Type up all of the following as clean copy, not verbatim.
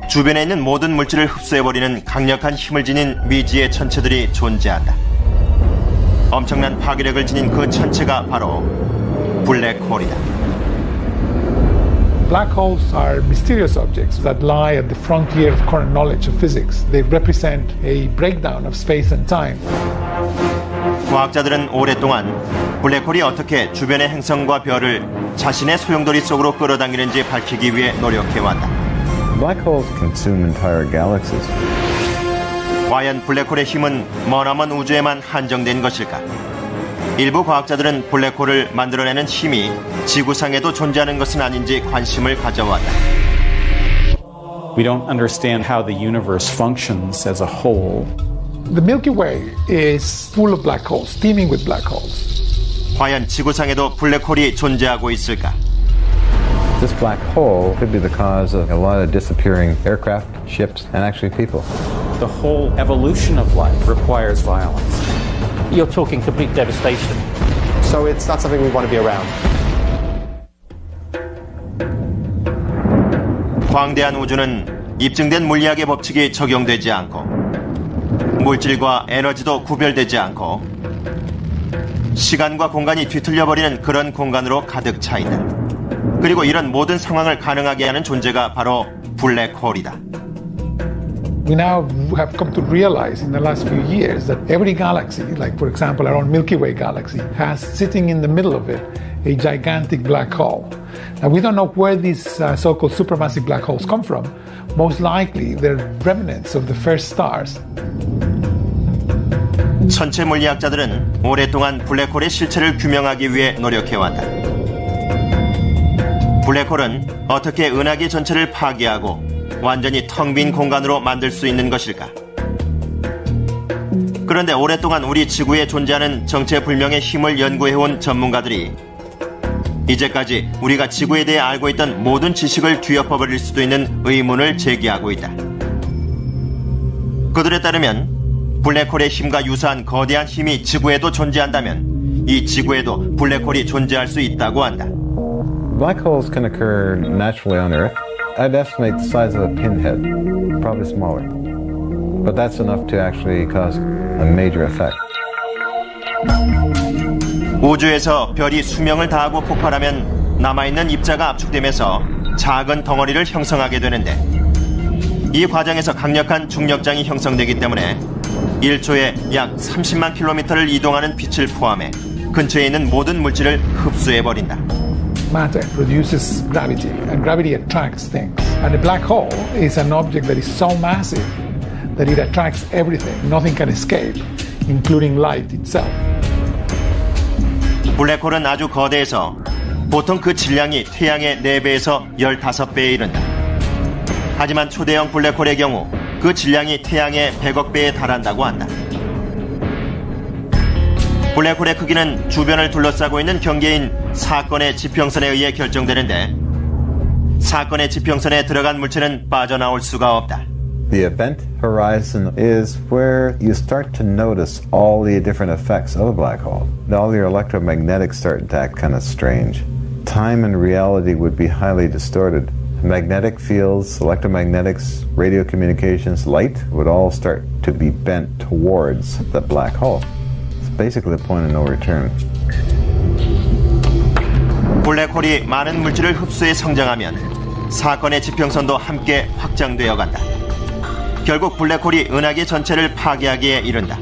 주변에 있는 모든 물질을 흡수해버리는 강력한 힘을 지닌 미지의 천체들이 존재한다. 엄청난 파괴력을 지닌 그 천체가 바로 블랙홀이다. Black holes are mysterious objects that lie at the frontier of current knowledge of physics. They represent a breakdown of space and time. 과학자들은 오랫동안 블랙홀이 어떻게 주변의 행성과 별을 자신의 소용돌이 속으로 끌어당기는지 밝히기 위해 노력해왔다. Black holes consume entire galaxies. 과연 블랙홀의 힘은 머나먼 우주에만 한정된 것일까? 일부 과학자들은 블랙홀을 만들어내는 힘이 지구상에도 존재하는 것은 아닌지 관심을 가져왔다. We don't understand how the universe functions as a whole. The Milky Way is full of black holes, teeming with black holes. 과연 지구상에도 블랙홀이 존재하고 있을까? This black hole could be the cause of a lot of disappearing aircraft, ships, and actually people. The whole evolution of life requires violence. You're talking complete devastation. So it's not something we want to be around. 광대한 우주는 입증된 물리학의 법칙이 적용되지 않고 물질과 에너지도 구별되지 않고 시간과 공간이 뒤틀려버리는 그런 공간으로 가득 차 있다. 그리고 이런 모든 상황을 가능하게 하는 존재가 바로 블랙홀이다. We now have come to realize in the last few years that every galaxy, like for example our own Milky Way galaxy, has sitting in the middle of it a gigantic black hole. Now we don't know where these so-called supermassive black holes come from. Most likely they're remnants of the first stars. 천체 물리학자들은 오랫동안 블랙홀의 실체를 규명하기 위해 노력해왔다. 블랙홀은 어떻게 은하계 전체를 파괴하고 완전히 텅 빈 공간으로 만들 수 있는 것일까? 그런데 오랫동안 우리 지구에 존재하는 정체불명의 힘을 연구해온 전문가들이 이제까지 우리가 지구에 대해 알고 있던 모든 지식을 뒤엎어버릴 수도 있는 의문을 제기하고 있다. 그들에 따르면 블랙홀의 힘과 유사한 거대한 힘이 지구에도 존재한다면 이 지구에도 블랙홀이 존재할 수 있다고 한다. Black holes can occur naturally on Earth. I'd estimate the size of a pinhead, probably smaller. But that's enough to actually cause a major effect. 우주에서 별이 수명을 다하고 폭발하면 남아있는 입자가 압축되면서 작은 덩어리를 형성하게 되는데 이 과정에서 강력한 중력장이 형성되기 때문에 1초에 약 30만 킬로미터를 이동하는 빛을 포함해 근처에 있는 모든 물질을 흡수해버린다. Matter produces gravity, and gravity attracts things. And a black hole is an object that is so massive that it attracts everything. Nothing can escape, including light itself. 블랙홀은 아주 거대해서 보통 그 질량이 태양의 4배에서 15배에 이른다. 하지만 초대형 블랙홀의 경우 그 질량이 태양의 100억 배에 달한다고 한다. 블랙홀의 크기는 주변을 둘러싸고 있는 경계인 사건의 지평선에 의해 결정되는데 사건의 지평선에 들어간 물체는 빠져나올 수가 없다. The event horizon is where you start to notice all the different effects of a black hole. All your electromagnetics start to act kind of strange. Time and reality would be highly distorted. Magnetic fields, electromagnetics, radio communications, light would all start to be bent towards the black hole. It's basically the point of no return. 블랙홀이 많은 물질을 흡수해 성장하면 사건의 지평선도 함께 확장되어 간다. 결국 블랙홀이 은하계 전체를 파괴하기에 이른다.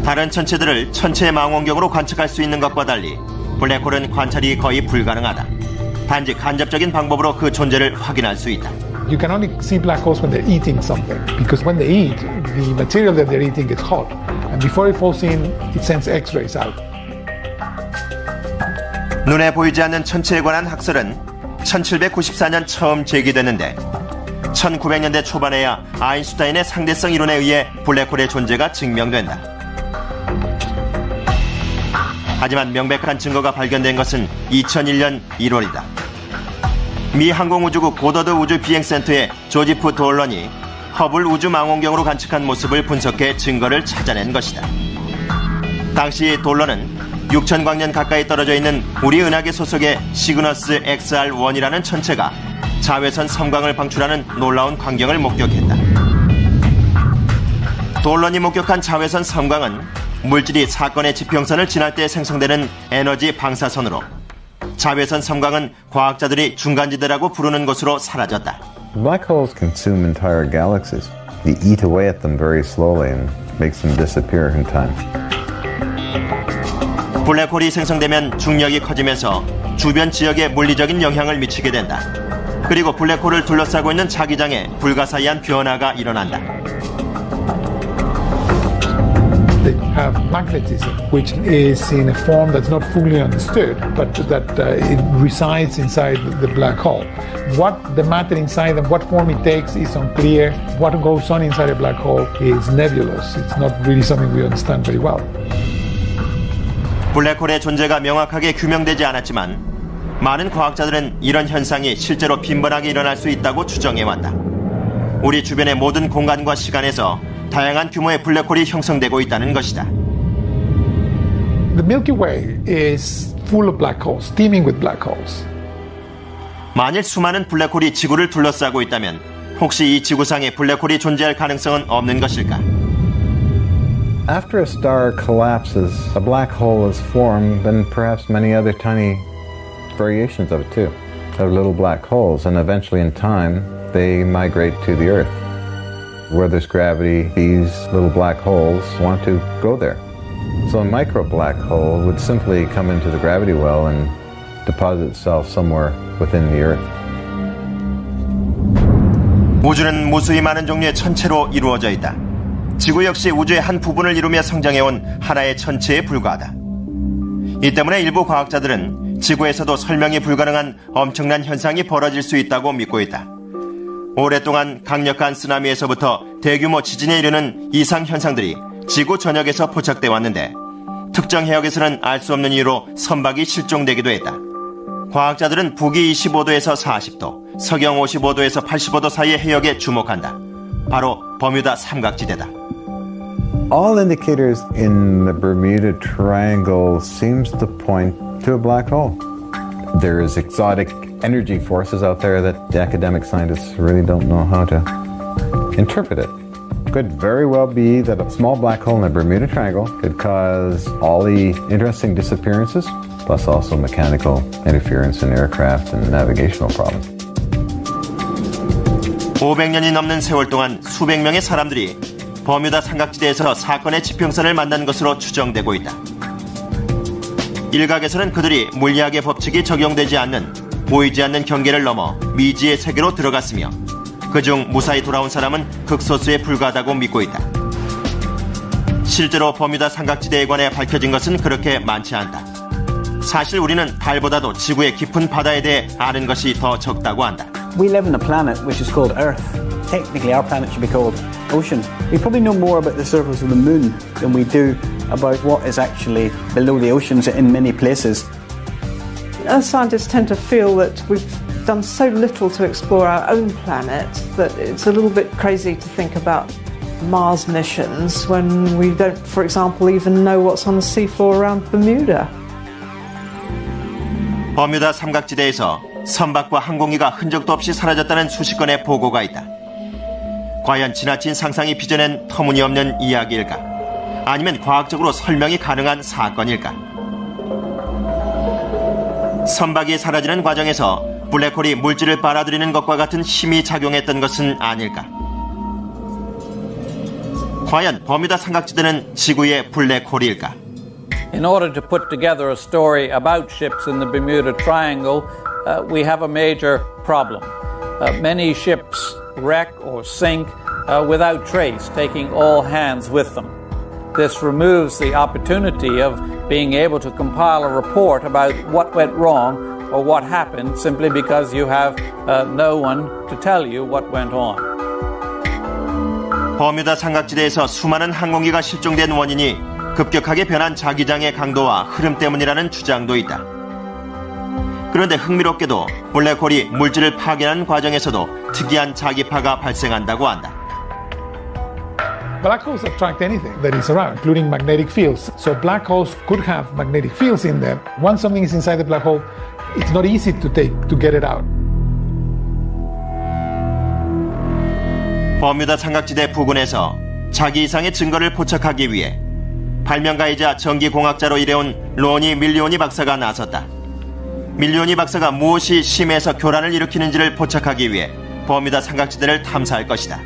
다른 천체들을 천체 망원경으로 관측할 수 있는 것과 달리 블랙홀은 관찰이 거의 불가능하다. 단지 간접적인 방법으로 그 존재를 확인할 수 있다. You can only see black holes when they're eating something, because when they eat, the material that they're eating is hot, and before it falls in, it sends X-rays out. 눈에 보이지 않는 천체에 관한 학설은 1794년 처음 제기됐는데 1900년대 초반에야 아인슈타인의 상대성 이론에 의해 블랙홀의 존재가 증명된다. 하지만 명백한 증거가 발견된 것은 2001년 1월이다. 미 항공우주국 고더드 우주비행센터의 조지프 돌런이 허블 우주망원경으로 관측한 모습을 분석해 증거를 찾아낸 것이다. 당시 돌런은 6,000광년 가까이 떨어져 있는 우리 은하계 소속의 시그너스 XR1이라는 천체가 자외선 섬광을 방출하는 놀라운 광경을 목격했다. 돌런이 목격한 자외선 섬광은 물질이 사건의 지평선을 지날 때 생성되는 에너지 방사선으로 자외선 섬광은 과학자들이 중간지대라고 부르는 것으로 사라졌다. Black holes consume entire galaxies. They eat away at them very slowly and makes them disappear in time. 블랙홀이 생성되면 중력이 커지면서 주변 지역에 물리적인 영향을 미치게 된다. 그리고 블랙홀을 둘러싸고 있는 자기장에 불가사의한 변화가 일어난다. They have magnetism, which is in a form that's not fully understood, but that it resides inside the black hole. What the matter inside and what form it takes is unclear. What goes on inside a black hole is nebulous. It's not really something we understand very well. 블랙홀의 존재가 명확하게 규명되지 않았지만 많은 과학자들은 이런 현상이 실제로 빈번하게 일어날 수 있다고 추정해왔다. 우리 주변의 모든 공간과 시간에서 다양한 규모의 블랙홀이 형성되고 있다는 것이다. The Milky Way is full of black holes, teeming with black holes. 만일 수많은 블랙홀이 지구를 둘러싸고 있다면 혹시 이 지구상에 블랙홀이 존재할 가능성은 없는 것일까? After a star collapses, a black hole is formed, and perhaps many other tiny variations of it too, of little black holes, and eventually in time they migrate to the Earth. Where there's gravity, these little black holes want to go there. So a micro black hole would simply come into the gravity well and deposit itself somewhere within the Earth. 우주는 무수히 많은 종류의 천체로 이루어져 있다. 지구 역시 우주의 한 부분을 이루며 성장해온 하나의 천체에 불과하다. 이 때문에 일부 과학자들은 지구에서도 설명이 불가능한 엄청난 현상이 벌어질 수 있다고 믿고 있다. 오랫동안 강력한 쓰나미에서부터 대규모 지진에 이르는 이상 현상들이 지구 전역에서 포착돼 왔는데 특정 해역에서는 알 수 없는 이유로 선박이 실종되기도 했다. 과학자들은 북위 25도에서 40도, 서경 55도에서 85도 사이의 해역에 주목한다. 바로 버뮤다 삼각지대다. All indicators in the Bermuda Triangle seems to point to a black hole. There's exotic energy forces out there that the academic scientists really don't know how to interpret it. Could very well be that a small black hole in the Bermuda Triangle could cause all the interesting disappearances, plus also mechanical interference in aircraft and navigational problems. 500년이 넘는 세월 동안 수백 명의 사람들이 버뮤다 삼각지대에서 사건의 지평선을 만난 것으로 추정되고 있다. 일각에서는 그들이 물리학의 법칙이 적용되지 않는 보이지 않는 경계를 넘어 미지의 세계로 들어갔으며 그중 무사히 돌아온 사람은 극소수에 불과하다고 믿고 있다. 실제로 버뮤다 삼각지대에 관해 밝혀진 것은 그렇게 많지 않다. 사실 우리는 달보다도 지구의 깊은 바다에 대해 아는 것이 더 적다고 한다. We live on a planet which is called Earth. Technically, our planet should be called Ocean. We probably know more about the surface of the moon than we do about what is actually below the oceans in many places. Earth scientists tend to feel that we've done so little to explore our own planet that it's a little bit crazy to think about Mars missions when we don't, for example, even know what's on the seafloor around Bermuda. 버뮤다 삼각지대에서 선박과 항공기가 흔적도 없이 사라졌다는 수십 건의 보고가 있다. 과연 지나친 상상이 빚어낸 터무니없는 이야기일까? 아니면 과학적으로 설명이 가능한 사건일까? 선박이 사라지는 과정에서 블랙홀이 물질을 빨아들이는 것과 같은 힘이 작용했던 것은 아닐까? 과연 버뮤다 삼각지대는 지구의 블랙홀일까? In order to put together a story about ships in the Bermuda Triangle, we have a major problem. Many ships wreck or sink without trace, taking all hands with them. This removes the opportunity of being able to compile a report about what went wrong or what happened simply because you have no one to tell you what went on. 버뮤다 삼각지대에서 수많은 항공기가 실종된 원인이 급격하게 변한 자기장의 강도와 흐름 때문이라는 주장도 있다. 그런데 흥미롭게도 블랙홀이 물질을 파견하는 과정에서도 특이한 자기파가 발생한다고 한다. Black holes attract anything that is around, including magnetic fields. So black holes could have magnetic fields in them. Once something is inside the black hole, it's not easy to get it out. 버뮤다 삼각지대 부근에서 자기 이상의 증거를 포착하기 위해 발명가이자 전기공학자로 일해온 로니 밀리오니 박사가 나섰다. 밀리오니 박사가 무엇이 심해서 교란을 일으키는지를 포착하기 위해 버뮤다 삼각지대를 탐사할 것이다.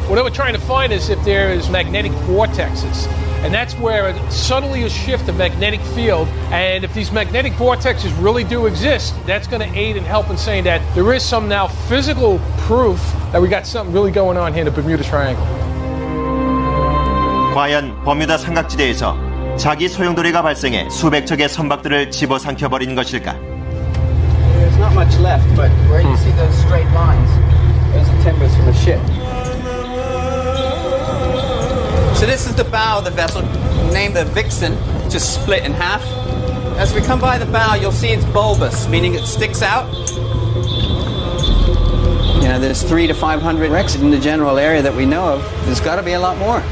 What we're trying to find is if there is magnetic vortexes. And that's where suddenly a shift of magnetic field. And if these magnetic vortexes really do exist, that's going to aid and help in saying that there is some now physical proof that we got something really going on here in the Bermuda Triangle. 과연 버뮤다 삼각지대에서 자기 소용돌이가 발생해 수백 척의 선박들을 집어삼켜버린 것일까? There's not much left, but where you see those straight lines, those are timbers from a ship. So this is the bow of the vessel, named the Vixen, just split in half. As we come by the bow, you'll see it's bulbous, meaning it sticks out. You know, there's 300 to 500 wrecks in the general area that we know of. There's got to be a lot more.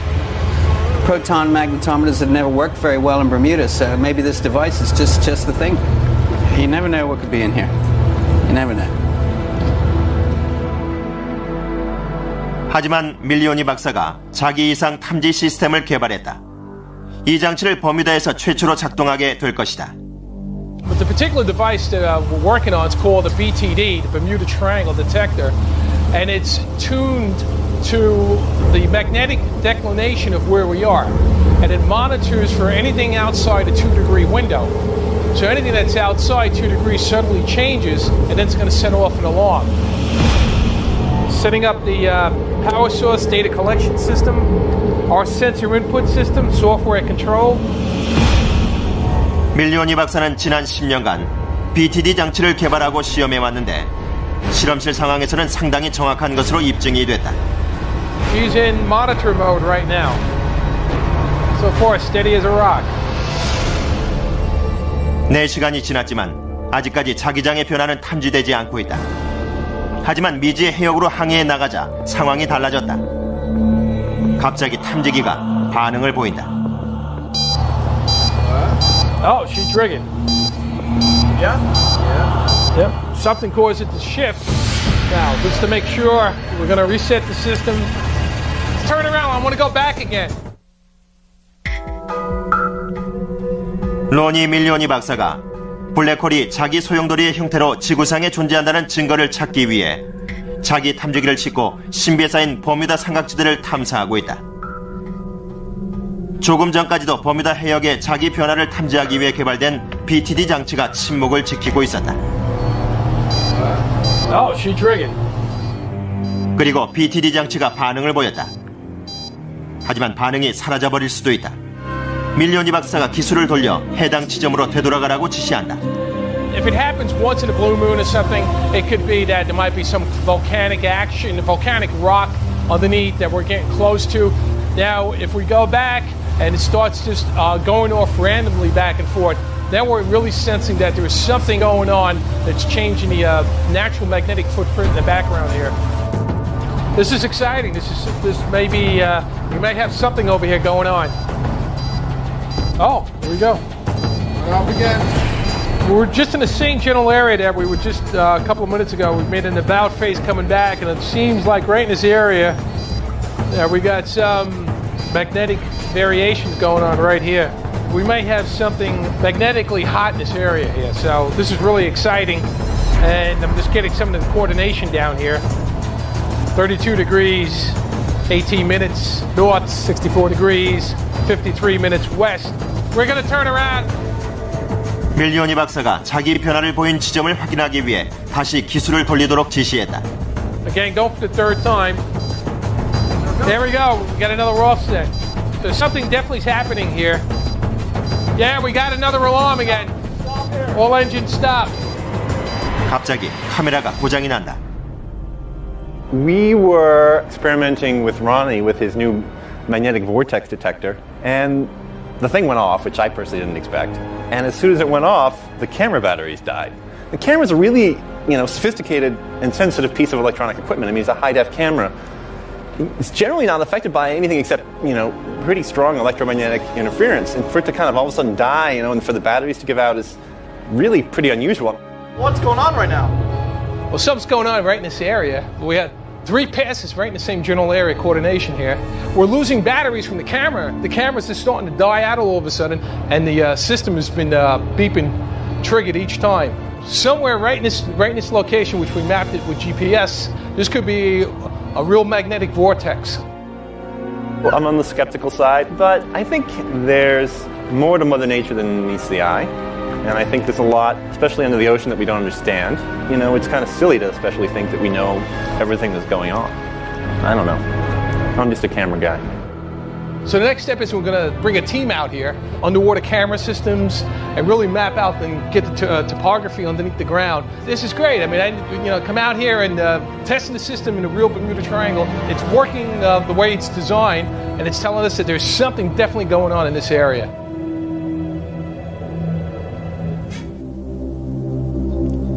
Proton magnetometers have never worked very well in Bermuda, so maybe this device is just the thing. You never know what could be in here. You never know. 하지만 밀리오니 박사가 자기 이상 탐지 시스템을 개발했다. 이 장치를 버뮤다에서 최초로 작동하게 될 것이다. But the particular device that we're working on is called the BTD, the Bermuda Triangle Detector, and it's tuned to the magnetic declination of where we are, and it monitors for anything outside a 2-degree window. So anything that's outside 2 degrees suddenly changes, and then it's going to set off an alarm. Setting up the power source data collection system, our sensor input system, software control. 밀리오니 박사는 지난 10년간 BTD 장치를 개발하고 시험해왔는데 실험실 상황에서는 상당히 정확한 것으로 입증이 됐다. She's in monitor mode right now. So far, steady as a rock. 4시간이 지났지만 아직까지 자기장의 변화는 탐지되지 않고 있다. 하지만 미지의 해역으로 항해해 나가자 상황이 달라졌다. 갑자기 탐지기가 반응을 보인다. Oh, she's rigging. Yeah? Yeah. Yep. Something caused it to shift. Now, just to make sure, we're going to reset the system. Turn around, I want to go back again. 로니 밀리오니 박사가 블랙홀이 자기 소용돌이의 형태로 지구상에 존재한다는 증거를 찾기 위해 자기 탐지기를 싣고 신비에 쌓인 버뮤다 삼각지대를 탐사하고 있다. 조금 전까지도 버뮤다 해역의 자기 변화를 탐지하기 위해 개발된 BTD 장치가 침묵을 지키고 있었다. Oh, she's rigging. 그리고 BTD 장치가 반응을 보였다. 하지만 반응이 사라져버릴 수도 있다. 밀리오니 박사가 기술을 돌려 해당 지점으로 되돌아가라고 지시한다. If it happens once in a blue moon or something, it could be that there might be some volcanic action, volcanic rock underneath that we're getting close to. Now, if we go back and it starts just going off randomly back and forth, then we're really sensing that there's something going on that's changing the natural magnetic footprint in the background here. This is exciting. This may be, we may have something over here going on. Oh, here we go. Off again. We're just in the same general area that we were just a couple of minutes ago. We made an about face coming back, and it seems like right in this area, we got some magnetic variations going on right here. We may have something magnetically hot in this area here, so this is really exciting. And I'm just getting some of the coordination down here. 32 degrees, 18 minutes north, 64 degrees, 53 minutes west. We're going to turn around. 밀리오니 박사가 자기 변화를 보인 지점을 확인하기 위해 다시 기술을 돌리도록 지시했다. Again, go for the third time. There we go. We got another offset. So something definitely is happening here. Yeah, we got another alarm again. All engines stop. 갑자기 카메라가 고장이 난다. We were experimenting with Ronnie with his new magnetic vortex detector, and the thing went off, which I personally didn't expect. And as soon as it went off, the camera batteries died. The camera's a really, sophisticated and sensitive piece of electronic equipment. I mean, it's a high-def camera. It's generally not affected by anything except, pretty strong electromagnetic interference. And for it to kind of all of a sudden die, and for the batteries to give out is really pretty unusual. What's going on right now? Well, something's going on right in this area. We had 3 passes right in the same general area coordination here. We're losing batteries from the camera. The cameras are starting to die out all of a sudden, and the system has been beeping, triggered each time. Somewhere right in this location, which we mapped it with GPS, this could be a real magnetic vortex. Well, I'm on the skeptical side, but I think there's more to Mother Nature than meets the eye. And I think there's a lot, especially under the ocean, that we don't understand. You know, it's kind of silly to especially think that we know everything that's going on. I don't know. I'm just a camera guy. So the next step is we're going to bring a team out here, underwater camera systems, and really map out and get the topography underneath the ground. This is great. I mean, come out here and testing the system in the real Bermuda Triangle. It's working the way it's designed, and it's telling us that there's something definitely going on in this area.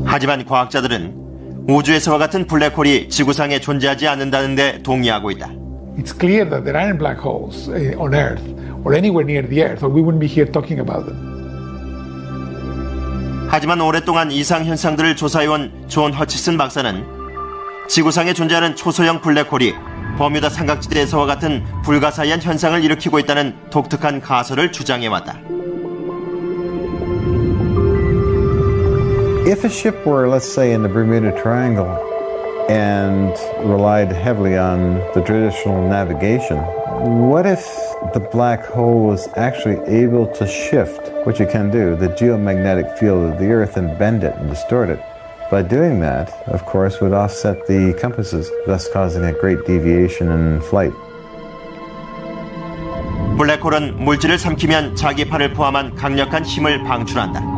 하지만 과학자들은 우주에서와 같은 블랙홀이 지구상에 존재하지 않는다는 데 동의하고 있다. It's clear that there aren't black holes on Earth or anywhere near the Earth, or we wouldn't be here talking about them. 하지만 오랫동안 이상 현상들을 조사해온 존 허치슨 박사는 지구상에 존재하는 초소형 블랙홀이 버뮤다 삼각지대에서와 같은 불가사의한 현상을 일으키고 있다는 독특한 가설을 주장해왔다. If a ship were, let's say, in the Bermuda Triangle and relied heavily on the traditional navigation, what if the black hole was actually able to shift, which it can do, the geomagnetic field of the Earth and bend it and distort it? By doing that, of course, would offset the compasses, thus causing a great deviation in flight. 블랙홀은 물질을 삼키면 자기파를 포함한 강력한 힘을 방출한다.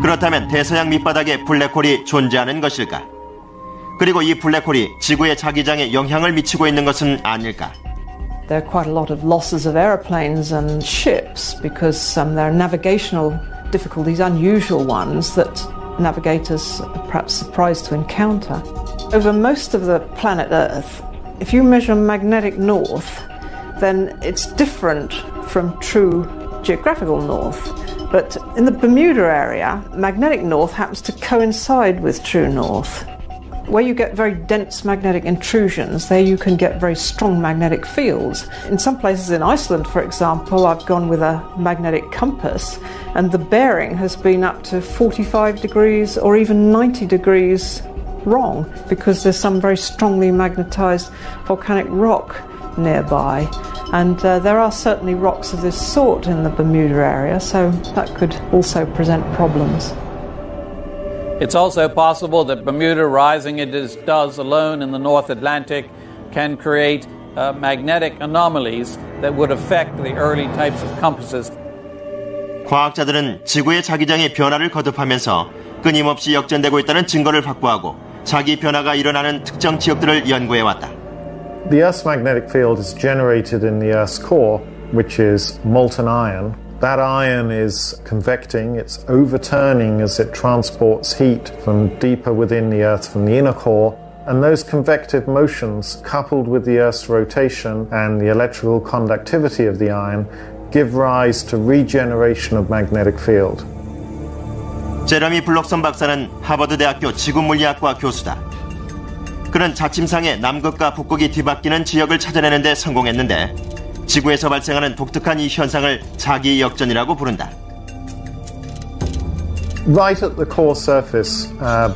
그렇다면 대서양 밑바닥에 블랙홀이 존재하는 것일까? 그리고 이 블랙홀이 지구의 자기장에 영향을 미치고 있는 것은 아닐까? There are quite a lot of losses of aeroplanes and ships because there are navigational difficulties, unusual ones that navigators are perhaps surprised to encounter. Over most of the planet Earth, if you measure magnetic north, then it's different from true geographical north. But in the Bermuda area, magnetic north happens to coincide with true north. Where you get very dense magnetic intrusions, there you can get very strong magnetic fields. In some places in Iceland, for example, I've gone with a magnetic compass, and the bearing has been up to 45 degrees or even 90 degrees wrong, because there's some very strongly magnetized volcanic rock nearby. And there are certainly rocks of this sort in the Bermuda area, so that could also present problems. It's also possible that Bermuda, rising as it does alone in the North Atlantic, can create magnetic anomalies that would affect the early types of compasses. 과학자들은 지구의 자기장의 변화를 거듭하면서 끊임없이 역전되고 있다는 증거를 확보하고 자기 변화가 일어나는 특정 지역들을 연구해왔다. The Earth's magnetic field is generated in the Earth's core, which is molten iron. That iron is convecting, it's overturning as it transports heat from deeper within the Earth, from the inner core. And those convective motions, coupled with the Earth's rotation and the electrical conductivity of the iron, give rise to regeneration of magnetic field. 제러미 블록섬 박사는 하버드대학교 지구물리학과 교수다. 그는 자침상의 남극과 북극이 뒤바뀌는 지역을 찾아내는 데 성공했는데 지구에서 발생하는 독특한 이 현상을 자기 역전이라고 부른다. Right at the core surface,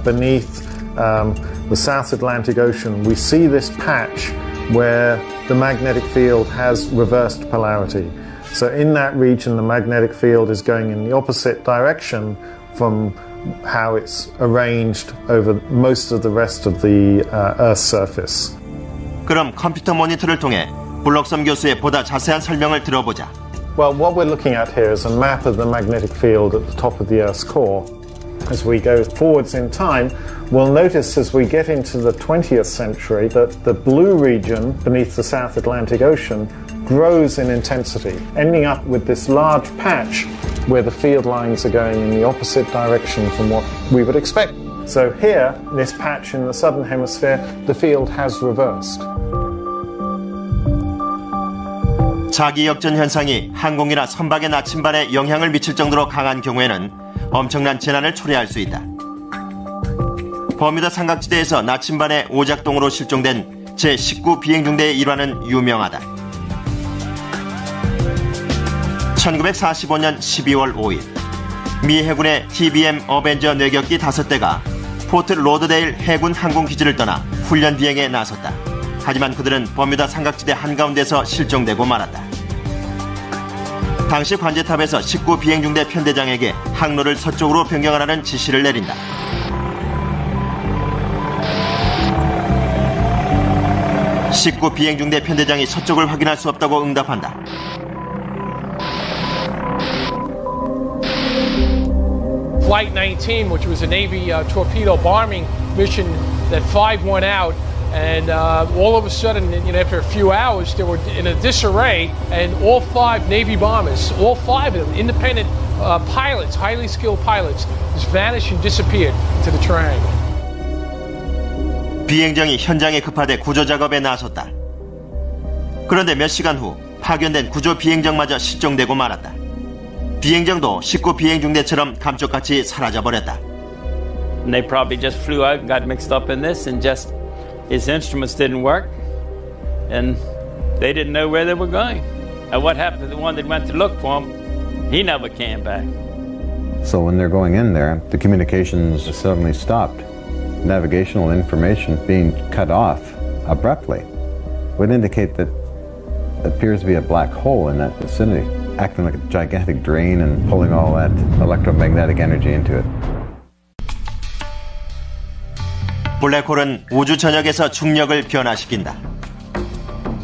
beneath the South Atlantic Ocean, we see this patch where the magnetic field has reversed polarity. So in that region, the magnetic field is going in the opposite direction from how it's arranged over most of the rest of the Earth's surface. 그럼 컴퓨터 모니터를 통해 블록섬 교수의 보다 자세한 설명을 들어보자. Well, what we're looking at here is a map of the magnetic field at the top of the Earth's core. As we go forwards in time, we'll notice as we get into the 20th century that the blue region beneath the South Atlantic Ocean grows in intensity, ending up with this large patch where the field lines are going in the opposite direction from what we would expect. So here, this patch in the southern hemisphere, the field has reversed. 자기 역전 현상이 항공이나 선박의 나침반에 영향을 미칠 정도로 강한 경우에는 엄청난 재난을 초래할 수 있다. 버뮤다 삼각지대에서 나침반의 오작동으로 실종된 제19 비행중대의 일화는 유명하다. 1945년 12월 5일 미 해군의 TBM 어벤져 뇌격기 5대가 포트 로드데일 해군 항공기지를 떠나 훈련 비행에 나섰다. 하지만 그들은 버뮤다 삼각지대 한가운데서 실종되고 말았다. 당시 관제탑에서 19 비행중대 편대장에게 항로를 서쪽으로 변경하라는 지시를 내린다. (19) 비행중대 편대장이 서쪽을 확인할 수 없다고 응답한다. Flight 19, which was a Navy torpedo bombing mission that 5 went out, and all of a sudden, after a few hours, they were in a disarray, and all 5 Navy bombers, all 5 of them, independent pilots, highly skilled pilots, just vanished and disappeared into the triangle. 비행정이 현장에 급하되 구조 작업에 나섰다. 그런데 몇 시간 후 파견된 구조 비행정마저 실종되고 말았다. 비행정도 19 비행중대처럼 감쪽같이 사라져버렸다. And they probably just flew out and got mixed up in this, and just his instruments didn't work, and they didn't know where they were going. And what happened to the one that went to look for him? He never came back. So when they're going in there, the communications suddenly stopped. Navigational information being cut off abruptly would indicate that it appears to be a black hole in that vicinity, acting like a gigantic drain and pulling all that electromagnetic energy into it. 블랙홀은 우주 전역에서 중력을 변화시킨다.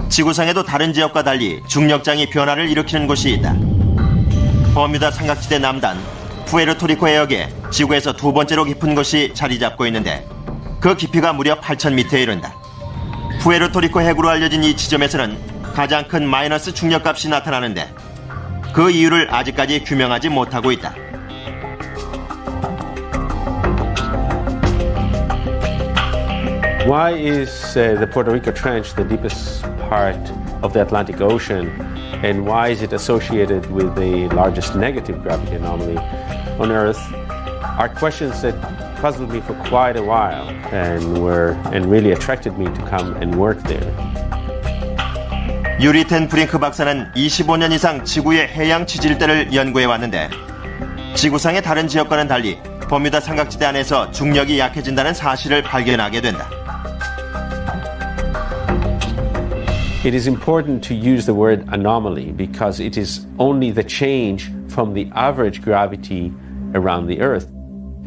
지구상에도 다른 지역과 달리 중력장이 변화를 일으키는 곳이 있다. 버뮤다 삼각지대 남단 푸에르토리코 해역에 지구에서 2번째로 깊은 곳이 자리 잡고 있는데 그 깊이가 무려 8,000m에 이른다. 푸에르토리코 해구로 알려진 이 지점에서는 가장 큰 마이너스 중력값이 나타나는데 그 이유를 아직까지 규명하지 못하고 있다. Why is the Puerto Rico Trench the deepest part of the Atlantic Ocean, and why is it associated with the largest negative gravity anomaly on Earth? Are questions that puzzled me for quite a while and really attracted me to come and work there. 유리텐 프링크 박사는 25년 이상 지구의 해양 지질대를 연구해 왔는데 지구상의 다른 지역과는 달리 버뮤다 삼각지대 안에서 중력이 약해진다는 사실을 발견하게 된다. It is important to use the word anomaly because it is only the change from the average gravity around the Earth.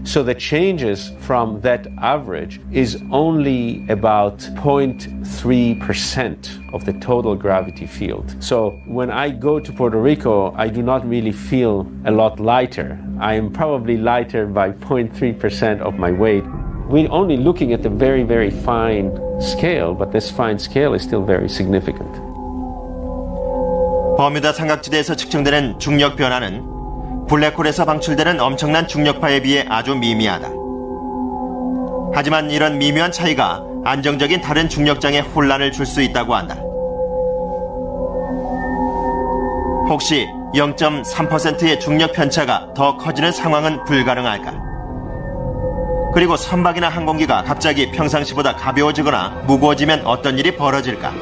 So the changes from that average is only about 0.3% of the total gravity field. So when I go to Puerto Rico, I do not really feel a lot lighter. I am probably lighter by 0.3% of my weight. We're only looking at the very, very fine scale, but this fine scale is still very significant. 버뮤다 삼각지대에서 측정되는 중력 변화는 블랙홀에서 방출되는 엄청난 중력파에 비해 아주 미미하다. 하지만 이런 미묘한 차이가 안정적인 다른 중력장에 혼란을 줄 수 있다고 한다. 혹시 0.3%의 중력 편차가 더 커지는 상황은 불가능할까? 그리고 선박이나 항공기가 갑자기 평상시보다 가벼워지거나 무거워지면 어떤 일이 벌어질까?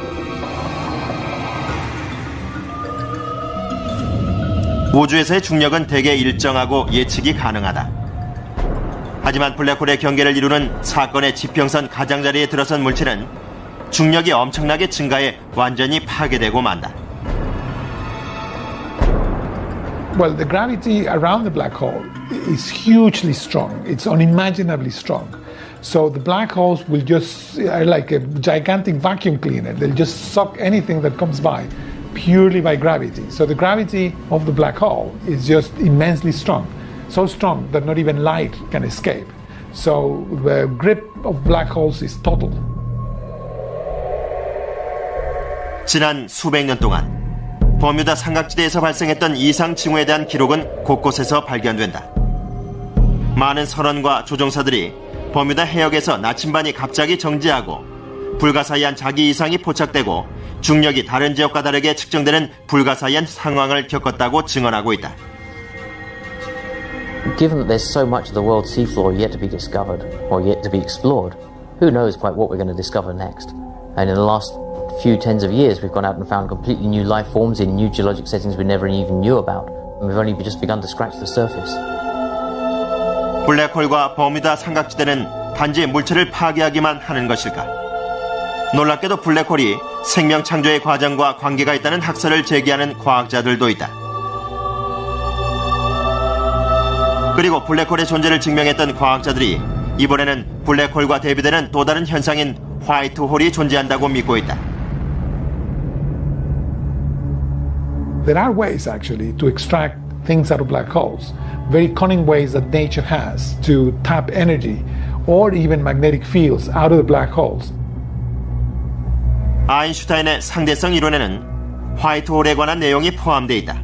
우주에서의 중력은 대개 일정하고 예측이 가능하다. 하지만 블랙홀의 경계를 이루는 사건의 지평선 가장자리에 들어선 물체는 중력이 엄청나게 증가해 완전히 파괴되고 만다. Well, the gravity around the black hole is hugely strong. It's unimaginably strong. So the black holes will just, like a gigantic vacuum cleaner, they'll just suck anything that comes by purely by gravity. So the gravity of the black hole is just immensely strong. So strong that not even light can escape. So the grip of black holes is total. 지난 수백 년 동안 버뮤다 삼각지대에서 발생했던 이상 징후에 대한 기록은 곳곳에서 발견된다. 많은 선원과 조종사들이 버뮤다 해역에서 나침반이 갑자기 정지하고 불가사의한 자기 이상이 포착되고 중력이 다른 지역과 다르게 측정되는 불가사의한 상황을 겪었다고 증언하고 있다. Given that there's so much of the world's seafloor yet to be discovered, or yet to be explored, who knows quite what we're going to discover next? And in the last few tens of years, we've gone out and found completely new life forms in new geologic settings we never even knew about. And we've only just begun to scratch the surface. 블랙홀과 버뮤다 삼각지대는 단지 물체를 파괴하기만 하는 것일까? 놀랍게도 블랙홀이 생명 창조의 과정과 관계가 있다는 학설을 제기하는 과학자들도 있다. 그리고 블랙홀의 존재를 증명했던 과학자들이 이번에는 블랙홀과 대비되는 또 다른 현상인 화이트홀이 존재한다고 믿고 있다. There are ways actually to extract things out of black holes. Very cunning ways that nature has to tap energy or even magnetic fields out of the black holes. 아인슈타인의 상대성 이론에는 화이트홀에 관한 내용이 포함되어 있다.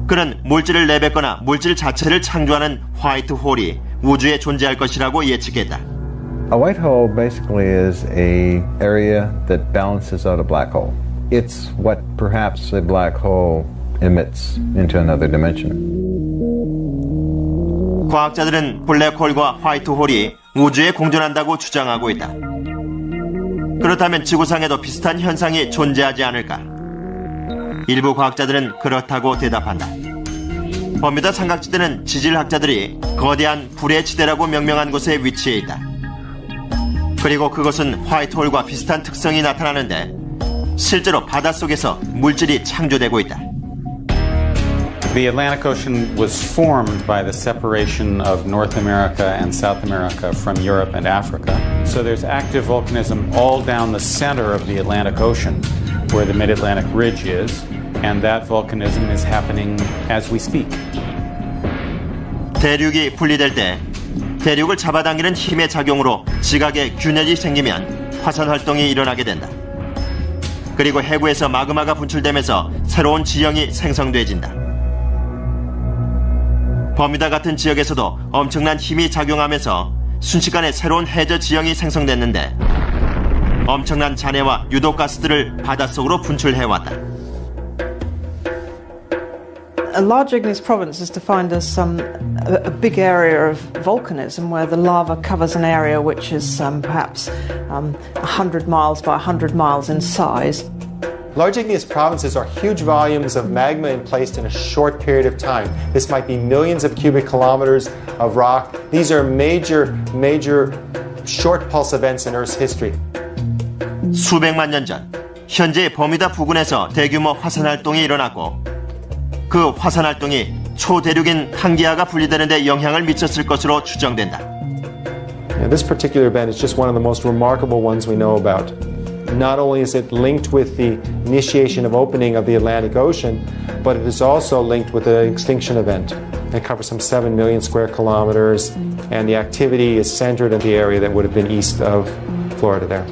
그는 물질을 내뱉거나 물질 자체를 창조하는 화이트홀이 우주에 존재할 것이라고 예측했다. A white hole basically is an area that balances out a black hole. It's what perhaps a black hole emits into another dimension. 과학자들은 블랙홀과 화이트홀이 우주에 공존한다고 주장하고 있다. 그렇다면 지구상에도 비슷한 현상이 존재하지 않을까? 일부 과학자들은 그렇다고 대답한다. 버뮤다 삼각지대는 지질학자들이 거대한 불의 지대라고 명명한 곳에 위치해 있다. 그리고 그것은 화이트홀과 비슷한 특성이 나타나는데 실제로 바닷속에서 물질이 창조되고 있다. The Atlantic Ocean was formed by the separation of North America and South America from Europe and Africa. So there's active volcanism all down the center of the Atlantic Ocean, where the Mid-Atlantic Ridge is, and that volcanism is happening as we speak. 대륙이 분리될 때 대륙을 잡아당기는 힘의 작용으로 지각에 균열이 생기면 화산 활동이 일어나게 된다. 그리고 해구에서 마그마가 분출되면서 새로운 지형이 생성돼진다. 버뮤다 같은 지역에서도 엄청난 힘이 작용하면서 순식간에 새로운 해저 지형이 생성됐는데 엄청난 잔해와 유독가스들을 바닷속으로 분출해왔다. A large igneous province is defined as a big area of volcanism where the lava covers an area which is perhaps 100 miles by 100 miles in size. Large igneous provinces are huge volumes of magma placed in a short period of time. This might be millions of cubic kilometers of rock. These are major short pulse events in Earth's history. 수백만 년 전, 현재 버뮤다 부근에서 대규모 화산 활동이 일어났고 그 화산 활동이 초대륙인 판게아가 분리되는 데 영향을 미쳤을 것으로 추정된다. This particular event is just one of the most remarkable ones we know about. Not only is it linked with the initiation of opening of the Atlantic Ocean, but it is also linked with an extinction event. It covers some 7 million square kilometers, and the activity is centered in the area that would have been east of Florida there.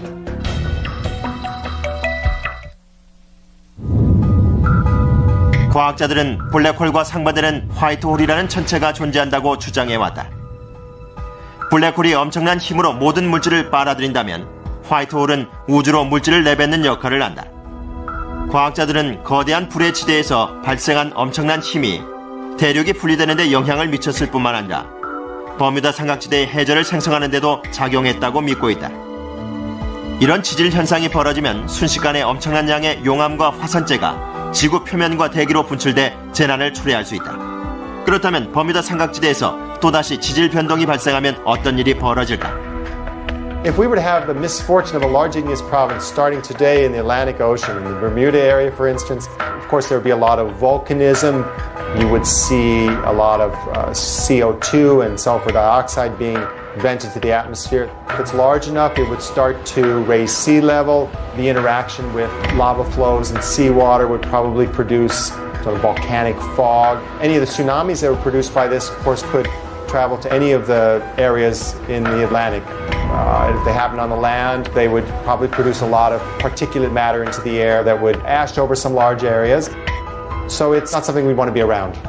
과학자들은 블랙홀과 상반되는 화이트홀이라는 천체가 존재한다고 주장해왔다. 블랙홀이 엄청난 힘으로 모든 물질을 빨아들인다면 화이트홀은 우주로 물질을 내뱉는 역할을 한다. 과학자들은 거대한 불의 지대에서 발생한 엄청난 힘이 대륙이 분리되는 데 영향을 미쳤을 뿐만 아니라 버뮤다 삼각지대의 해저를 생성하는 데도 작용했다고 믿고 있다. 이런 지질 현상이 벌어지면 순식간에 엄청난 양의 용암과 화산재가 지구 표면과 대기로 분출돼 재난을 초래할 수 있다. 그렇다면 버뮤다 삼각지대에서 또다시 지질 변동이 발생하면 어떤 일이 벌어질까? If we were to have the misfortune of a large igneous province starting today in the Atlantic Ocean, in the Bermuda area, for instance, of course there would be a lot of volcanism. You would see a lot of CO2 and sulfur dioxide being vented to the atmosphere. If it's large enough, it would start to raise sea level. The interaction with lava flows and seawater would probably produce sort of volcanic fog. Any of the tsunamis that were produced by this, of course, could travel to any of the areas in the Atlantic. If they happen on the land, they would probably produce a lot of particulate matter into the air that would ash over some large areas. So it's not something we want to be around.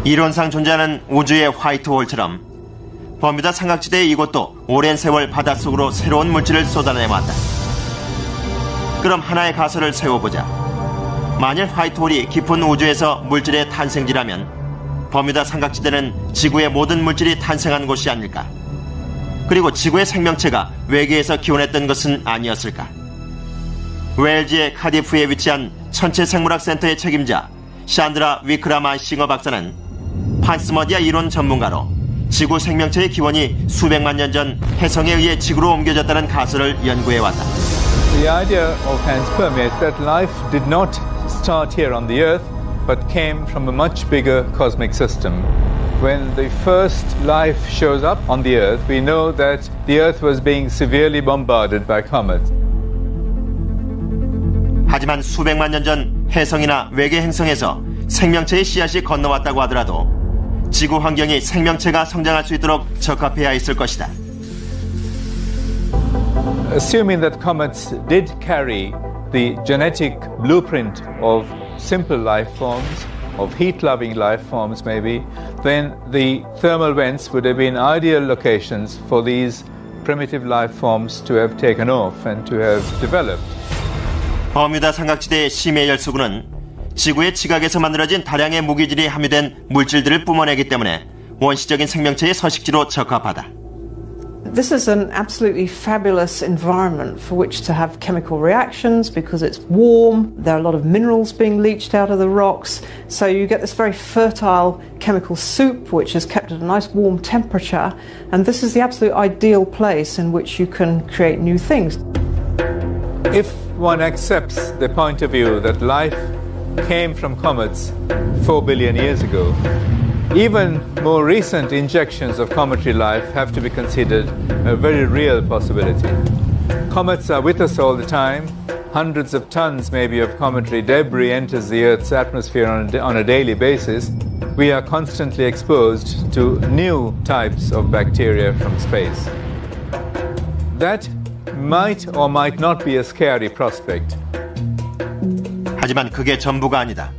이론상 존재하는 우주의 화이트홀처럼 버뮤다 삼각지대의 이곳도 오랜 세월 바닷속으로 새로운 물질을 쏟아내왔다. 그럼 하나의 가설을 세워보자. 만일 화이트홀이 깊은 우주에서 물질의 탄생지라면 버뮤다 삼각지대는 지구의 모든 물질이 탄생한 곳이 아닐까? 그리고 지구의 생명체가 외계에서 기원했던 것은 아니었을까? 웨일즈의 카디프에 위치한 천체생물학센터의 책임자 샨드라 위크라마싱어 박사는 판스머디아 이론 전문가로 지구 생명체의 기원이 수백만 년 전 혜성에 의해 지구로 옮겨졌다는 가설을 연구해왔다. The idea of panspermia is that life did not start here on the Earth, but came from a much bigger cosmic system. When the first life shows up on the Earth, we know that the Earth was being severely bombarded by comets. 하지만 수백만 년 전 혜성이나 외계 행성에서 생명체의 씨앗이 건너왔다고 하더라도 지구 환경이 생명체가 성장할 수 있도록 적합해야 있을 것이다. Assuming that comets did carry the genetic blueprint of simple life forms, of heat-loving life forms maybe, then the thermal vents would have been ideal locations for these primitive life forms to have taken off and to have developed. 버뮤다 삼각지대의 심해 열수구는 지구의 지각에서 만들어진 다량의 무기질이 함유된 물질들을 뿜어내기 때문에 원시적인 생명체의 서식지로 적합하다. This is an absolutely fabulous environment for which to have chemical reactions because it's warm, there are a lot of minerals being leached out of the rocks, so you get this very fertile chemical soup which is kept at a nice warm temperature, and this is the absolute ideal place in which you can create new things. If one accepts the point of view that life came from comets 4 billion years ago, even more recent injections of cometary life have to be considered a very real possibility. Comets are with us all the time. Hundreds of tons maybe of cometary debris enters the Earth's atmosphere on a daily basis. We are constantly exposed to new types of bacteria from space. That might or might not be a scary prospect. 하지만 그게 전부가 아니다.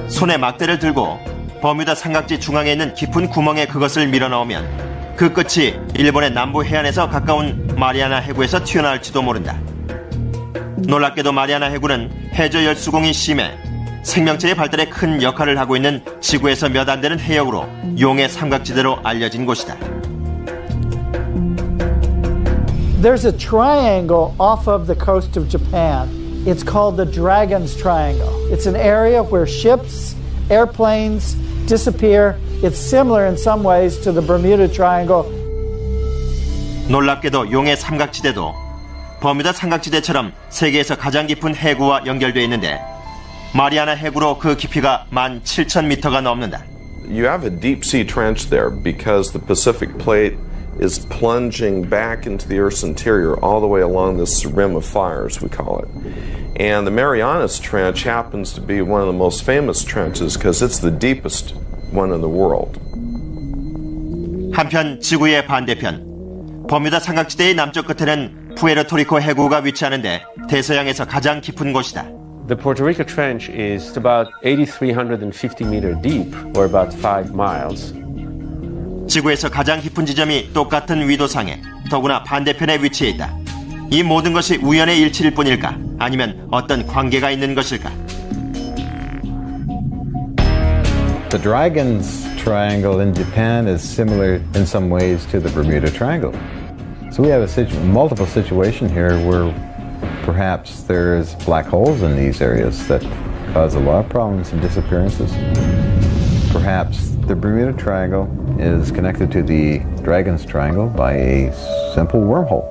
손에 막대를 들고 버뮤다 삼각지 중앙에 있는 깊은 구멍에 그것을 밀어넣으면 그 끝이 일본의 남부 해안에서 가까운 마리아나 해구에서 튀어나올지도 모른다. 놀랍게도 마리아나 해구는 해저 열수공이 심해 생명체의 발달에 큰 역할을 하고 있는 지구에서 몇 안 되는 해역으로 용의 삼각지대로 알려진 곳이다. There's a triangle off of the coast of Japan. It's called the Dragon's Triangle. It's an area where ships, airplanes disappear. It's similar in some ways to the Bermuda Triangle. 놀랍게도 용의 삼각지대도 버뮤다 삼각지대처럼 세계에서 가장 깊은 해구와 연결되어 있는데 마리아나 해구로 그 깊이가 17,000m가 넘는다. You have a deep sea trench there because the Pacific plate is plunging back into the Earth's interior all the way along this rim of fire, as we call it. And the Marianas Trench happens to be one of the most famous trenches because it's the deepest one in the world. 한편 지구의 반대편 버뮤다 삼각지대의 남쪽 끝에는 푸에르토리코 해구가 위치하는데 대서양에서 가장 깊은 곳이다. The Puerto Rico Trench is about 8,350 meters deep, or about 5 miles. 지구에서 가장 깊은 지점이 똑같은 위도상에 더구나 반대편에 위치해 있다. 이 모든 것이 우연의 일치일 뿐일까? 아니면 어떤 관계가 있는 것일까? The Dragon's Triangle in Japan is similar in some ways to the Bermuda Triangle. So we have a multiple situation here where perhaps there's black holes in these areas that cause a lot of problems and disappearances. Perhaps the Bermuda Triangle is connected to the Dragon's Triangle by a simple wormhole.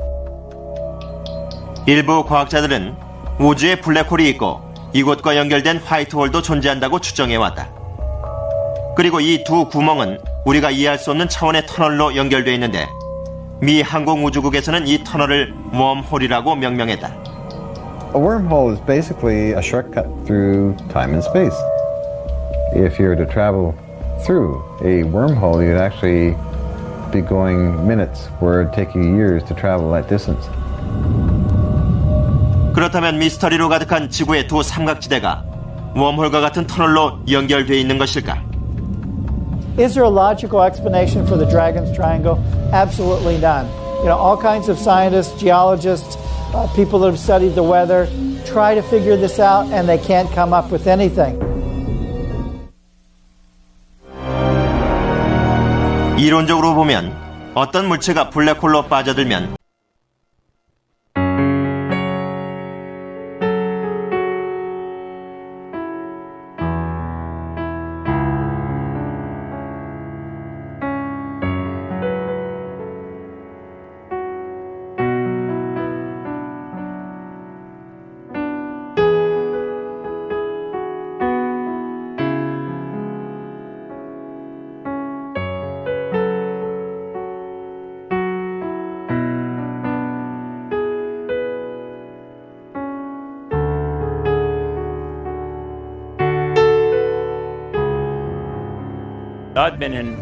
일부 과학자들은 우주에 블랙홀이 있고 이곳과 연결된 화이트홀도 존재한다고 추정해왔다. 그리고 이 두 구멍은 우리가 이해할 수 없는 차원의 터널로 연결되어 있는데 미 항공우주국에서는 이 터널을 웜홀이라고 명명했다. A wormhole is basically a shortcut through time and space. If you were to travel through a wormhole, you'd actually be going minutes where it would take you years to travel that distance. 그렇다면 미스터리로 가득한 지구의 두 삼각지대가 웜홀과 같은 터널로 연결되어 있는 것일까? Is there a logical explanation for the Dragon's Triangle? Absolutely none. You know, all kinds of scientists, geologists, people that have studied the weather try to figure this out and they can't come up with anything. 이론적으로 보면 어떤 물체가 블랙홀로 빠져들면 I've been in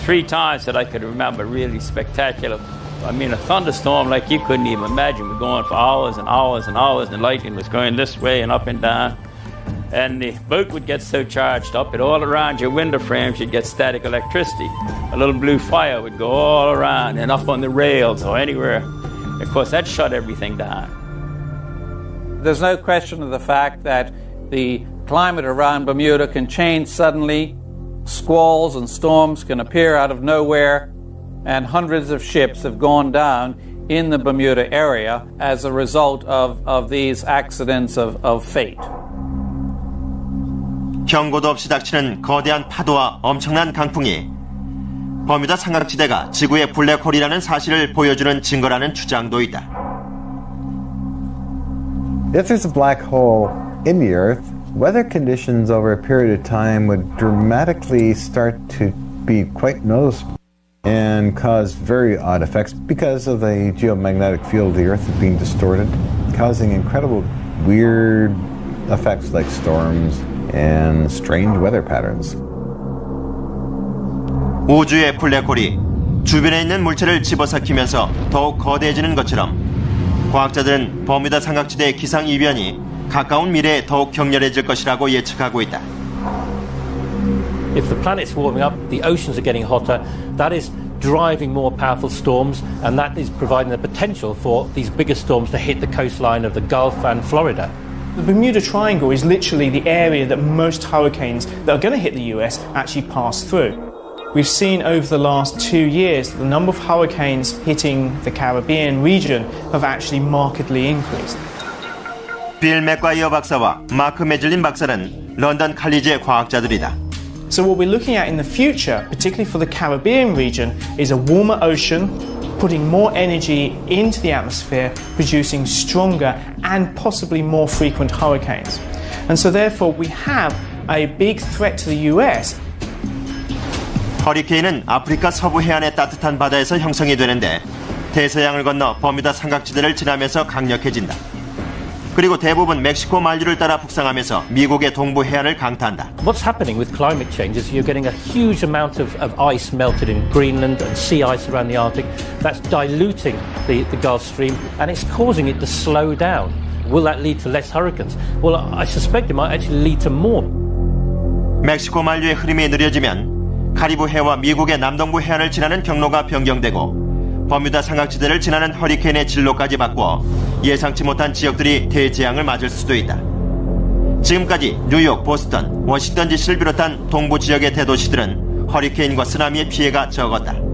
3 times that I could remember really spectacular. I mean, a thunderstorm like you couldn't even imagine. We're going for hours and hours and hours, and the lightning was going this way and up and down. And the boat would get so charged up, it all around your window frames, you'd get static electricity. A little blue fire would go all around and up on the rails or anywhere. Of course, that shut everything down. There's no question of the fact that the climate around Bermuda can change suddenly. Squalls and storms can appear out of nowhere, and hundreds of ships have gone down in the Bermuda area as a result of these accidents of fate. 경고도 없이 닥치는 거대한 파도와 엄청난 강풍이 버뮤다 삼각지대가 지구의 블랙홀이라는 사실을 보여주는 증거라는 주장도 있다. If there's a black hole in the Earth, weather conditions over a period of time would dramatically start to be quite noticeable and cause very odd effects because of the geomagnetic field of the Earth being distorted, causing incredible weird effects like storms and strange weather patterns. 우주의 블랙홀이 주변에 있는 물체를 집어삼키면서 더욱 거대해지는 것처럼 과학자들은 버뮤다 삼각지대의 기상 이변이 가까운 미래에 더욱 격렬해질 것이라고 예측하고 있다. If the planet's warming up, the oceans are getting hotter, that is driving more powerful storms, and that is providing the potential for these bigger storms to hit the coastline of the Gulf and Florida. The Bermuda Triangle is literally the area that most hurricanes that are going to hit the US actually pass through. We've seen over the last 2 years that the number of hurricanes hitting the Caribbean region have actually markedly increased. 빌 맥과이어 박사와 마크 메즐린 박사는 런던 칼리지의 과학자들이다. So what we're looking at in the future, particularly for the Caribbean region, is a warmer ocean, putting more energy into the atmosphere, producing stronger and possibly more frequent hurricanes. And so therefore we have a big threat to the US. 허리케인은 아프리카 서부 해안의 따뜻한 바다에서 형성이 되는데 대서양을 건너 버뮤다 삼각지대를 지나면서 강력해진다. 그리고 대부분 멕시코 만류를 따라 북상하면서 미국의 동부 해안을 강타한다. What's happening with climate change is you're getting a huge amount of ice melted in Greenland and sea ice around the Arctic. That's diluting the Gulf Stream and it's causing it to slow down. Will that lead to less hurricanes? Well, I suspect it might actually lead to more. 멕시코 만류의 흐름이 느려지면 카리브 해와 미국의 남동부 해안을 지나는 경로가 변경되고 버뮤다 삼각지대를 지나는 허리케인의 진로까지 바꿔 예상치 못한 지역들이 대재앙을 맞을 수도 있다. 지금까지 뉴욕, 보스턴, 워싱턴 DC를 비롯한 동부 지역의 대도시들은 허리케인과 쓰나미의 피해가 적었다.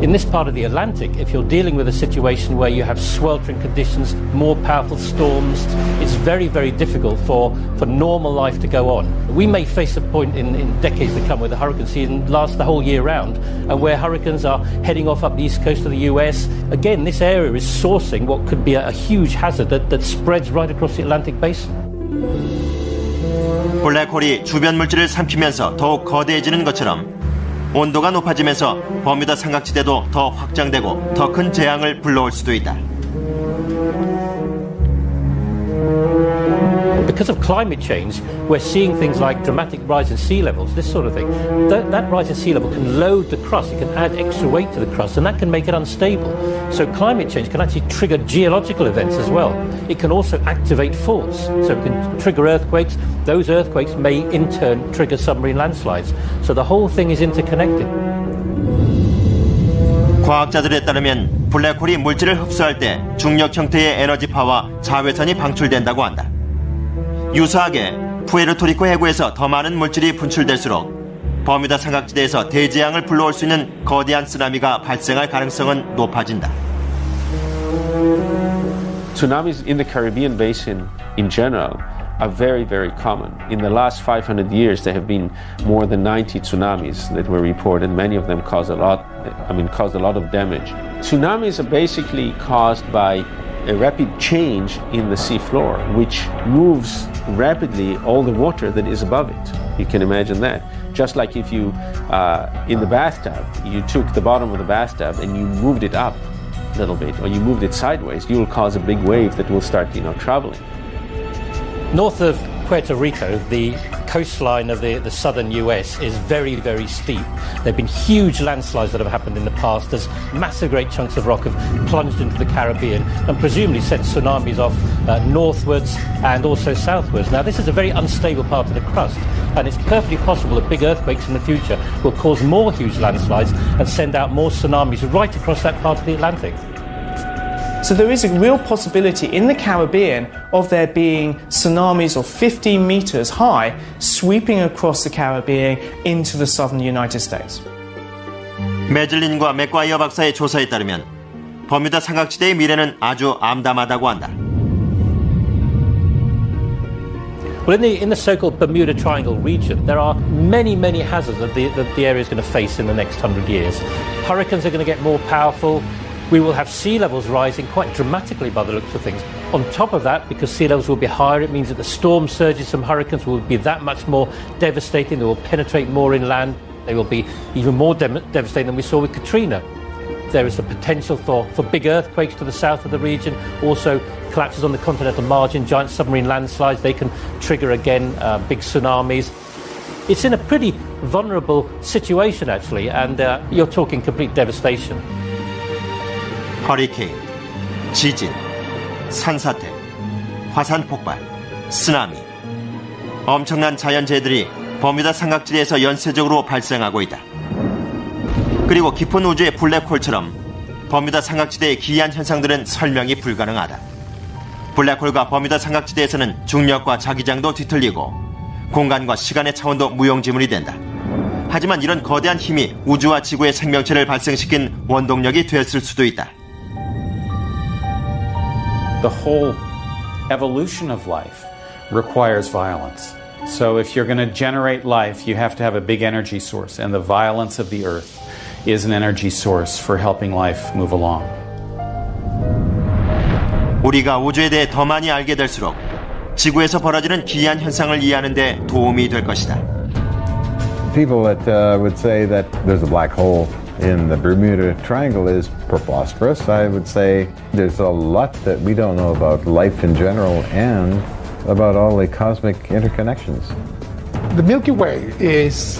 In this part of the Atlantic, if you're dealing with a situation where you have sweltering conditions, more powerful storms, it's very, very difficult for normal life to go on. We may face a point in decades to come where the hurricane season lasts the whole year round and where hurricanes are heading off up the east coast of the US. Again, this area is sourcing what could be a huge hazard that spreads right across the Atlantic basin. 블랙홀이 주변 물질을 삼키면서 더욱 거대해지는 것처럼 온도가 높아지면서 버뮤다 삼각지대도 더 확장되고 더 큰 재앙을 불러올 수도 있다. Because of climate change, we're seeing things like dramatic rise in sea levels, this sort of thing. That rise in sea level can load the crust, it can add extra weight to the crust, and that can make it unstable. So climate change can actually trigger geological events as well. It can also activate faults, so it can trigger earthquakes. Those earthquakes may in turn trigger submarine landslides. So the whole thing is interconnected. 과학자들에 따르면 블랙홀이 물질을 흡수할 때 중력 형태의 에너지파와 자외선이 방출된다고 한다. 유사하게 푸에르토리코 해구에서 더 많은 물질이 분출될수록 버뮤다 삼각지대에서 대재앙을 불러올 수 있는 거대한 쓰나미가 발생할 가능성은 높아진다. Tsunamis in the Caribbean basin in general are very, very common. In the last 500 years, there have been more than 90 tsunamis that were reported. Many of them caused a lot of damage. Tsunamis are basically caused by a rapid change in the seafloor, which moves rapidly all the water that is above it. You can imagine that. Just like if you, in the bathtub, you took the bottom of the bathtub and you moved it up a little bit, or you moved it sideways, you'll cause a big wave that will start, traveling. North of Puerto Rico, the coastline of the southern US is very, very steep. There have been huge landslides that have happened in the past as massive great chunks of rock have plunged into the Caribbean and presumably sent tsunamis off northwards and also southwards. Now, this is a very unstable part of the crust, and it's perfectly possible that big earthquakes in the future will cause more huge landslides and send out more tsunamis right across that part of the Atlantic. So there is a real possibility in the Caribbean of there being tsunamis of 15 meters high sweeping across the Caribbean into the southern United States. 매즐린과 맥과이어 박사의 조사에 따르면 버뮤다 삼각지대의 미래는 아주 암담하다고 한다. Well, in the so-called Bermuda Triangle region, there are many, many hazards that the area is going to face in the next 100 years. Hurricanes are going to get more powerful. We will have sea levels rising quite dramatically by the looks of things. On top of that, because sea levels will be higher, it means that the storm surges from hurricanes will be that much more devastating. They will penetrate more inland. They will be even more devastating than we saw with Katrina. There is the potential for big earthquakes to the south of the region, also collapses on the continental margin, giant submarine landslides. They can trigger again big tsunamis. It's in a pretty vulnerable situation, actually, and you're talking complete devastation. 허리케인, 지진, 산사태, 화산 폭발, 쓰나미. 엄청난 자연재해들이 버뮤다 삼각지대에서 연쇄적으로 발생하고 있다. 그리고 깊은 우주의 블랙홀처럼 버뮤다 삼각지대의 기이한 현상들은 설명이 불가능하다. 블랙홀과 버뮤다 삼각지대에서는 중력과 자기장도 뒤틀리고 공간과 시간의 차원도 무용지물이 된다. 하지만 이런 거대한 힘이 우주와 지구의 생명체를 발생시킨 원동력이 되었을 수도 있다. The whole evolution of life requires violence. So if you're going to generate life, you have to have a big energy source, and the violence of the earth is an energy source for helping life move along. 우리가 우주에 대해 더 많이 알게 될수록 지구에서 벌어지는 기이한 현상을 이해하는 데 도움이 될 것이다. People that would say that there's a black hole in the Bermuda Triangle is preposterous. I would say there's a lot that we don't know about life in general and about all the cosmic interconnections. The Milky Way is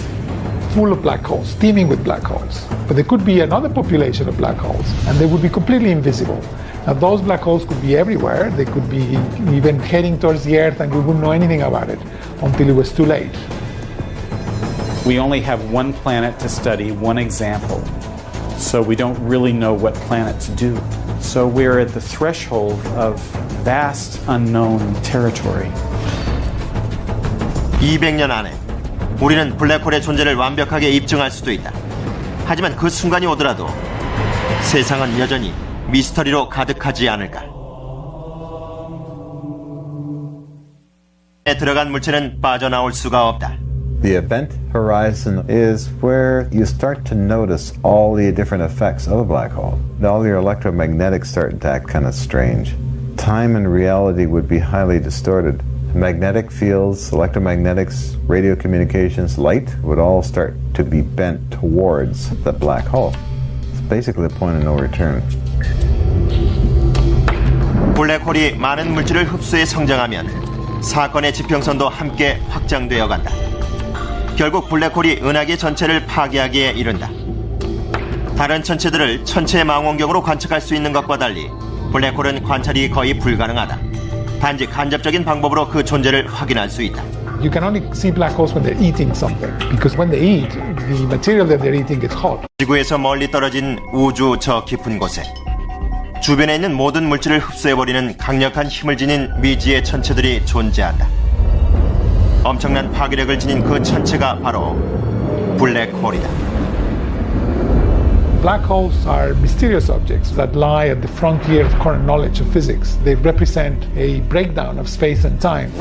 full of black holes, teeming with black holes. But there could be another population of black holes, and they would be completely invisible. Now, those black holes could be everywhere. They could be even heading towards the Earth, and we wouldn't know anything about it until it was too late. We only have one planet to study, one example, so we don't really know what planets do. So we're at the threshold of vast unknown territory. 200년 안에 우리는 블랙홀의 존재를 완벽하게 입증할 수도 있다. 하지만 그 순간이 오더라도 세상은 여전히 미스터리로 가득하지 않을까. 들어간 물체는 빠져나올 수가 없다. The event horizon is where you start to notice all the different effects of a black hole. All your electromagnetics start to act kind of strange. Time and reality would be highly distorted. Magnetic fields, electromagnetics, radio communications, light would all start to be bent towards the black hole. It's basically a point of no return. 블랙홀이 많은 물질을 흡수해 성장하면 사건의 지평선도 함께 확장되어 간다. 결국 블랙홀이 은하계 전체를 파괴하기에 이른다. 다른 천체들을 천체 망원경으로 관측할 수 있는 것과 달리 블랙홀은 관찰이 거의 불가능하다. 단지 간접적인 방법으로 그 존재를 확인할 수 있다. You can only see black holes when they're eating something, because when they eat, the material that they're eating gets hot. 지구에서 멀리 떨어진 우주 저 깊은 곳에 주변에 있는 모든 물질을 흡수해버리는 강력한 힘을 지닌 미지의 천체들이 존재한다. 엄청난 파괴력을 지닌 그 천체가 바로 블랙홀이다. Black holes are mysterious objects that lie at the frontier of current knowledge of physics. They represent a breakdown of space and time.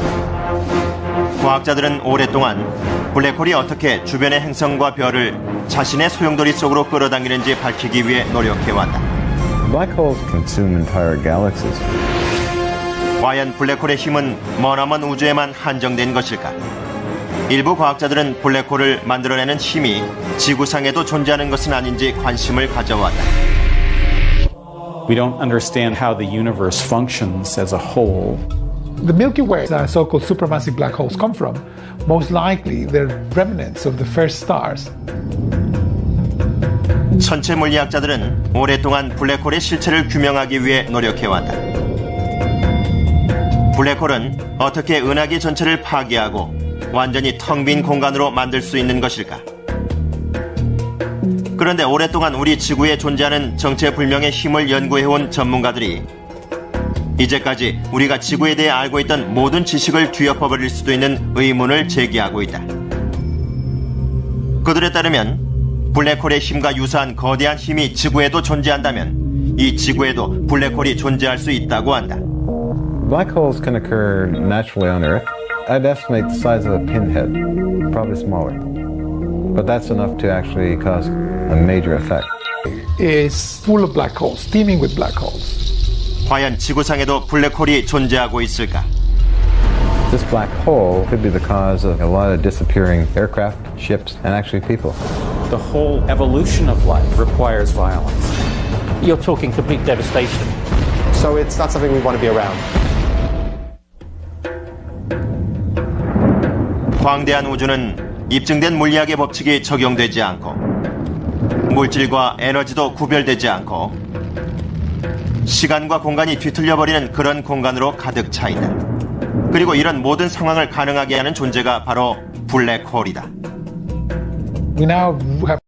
과학자들은 오랫동안 블랙홀이 어떻게 주변의 행성과 별을 자신의 소용돌이 속으로 끌어당기는지 밝히기 위해 노력해왔다. Black holes consume entire galaxies. 과연 블랙홀의 힘은 머나먼 우주에만 한정된 것일까? 일부 과학자들은 블랙홀을 만들어내는 힘이 지구상에도 존재하는 것은 아닌지 관심을 가져왔다. We don't understand how the universe functions as a whole. The Milky Way, so-called supermassive black holes come from, most likely they're remnants of the first stars. 천체 물리학자들은 오랫동안 블랙홀의 실체를 규명하기 위해 노력해왔다. 블랙홀은 어떻게 은하계 전체를 파괴하고 완전히 텅 빈 공간으로 만들 수 있는 것일까? 그런데 오랫동안 우리 지구에 존재하는 정체불명의 힘을 연구해온 전문가들이 이제까지 우리가 지구에 대해 알고 있던 모든 지식을 뒤엎어버릴 수도 있는 의문을 제기하고 있다. 그들에 따르면 블랙홀의 힘과 유사한 거대한 힘이 지구에도 존재한다면 이 지구에도 블랙홀이 존재할 수 있다고 한다. Black holes can occur naturally on Earth. I'd estimate the size of a pinhead, probably smaller. But that's enough to actually cause a major effect. Is full of black holes, teeming with black holes. 과연 지구상에도 블랙홀이 존재하고 있을까? This black hole could be the cause of a lot of disappearing aircraft, ships, and actually people. The whole evolution of life requires violence. You're talking complete devastation. So it's not something we want to be around. 광대한 우주는 입증된 물리학의 법칙이 적용되지 않고 물질과 에너지도 구별되지 않고 시간과 공간이 뒤틀려버리는 그런 공간으로 가득 차 있다. 그리고 이런 모든 상황을 가능하게 하는 존재가 바로 블랙홀이다. We now have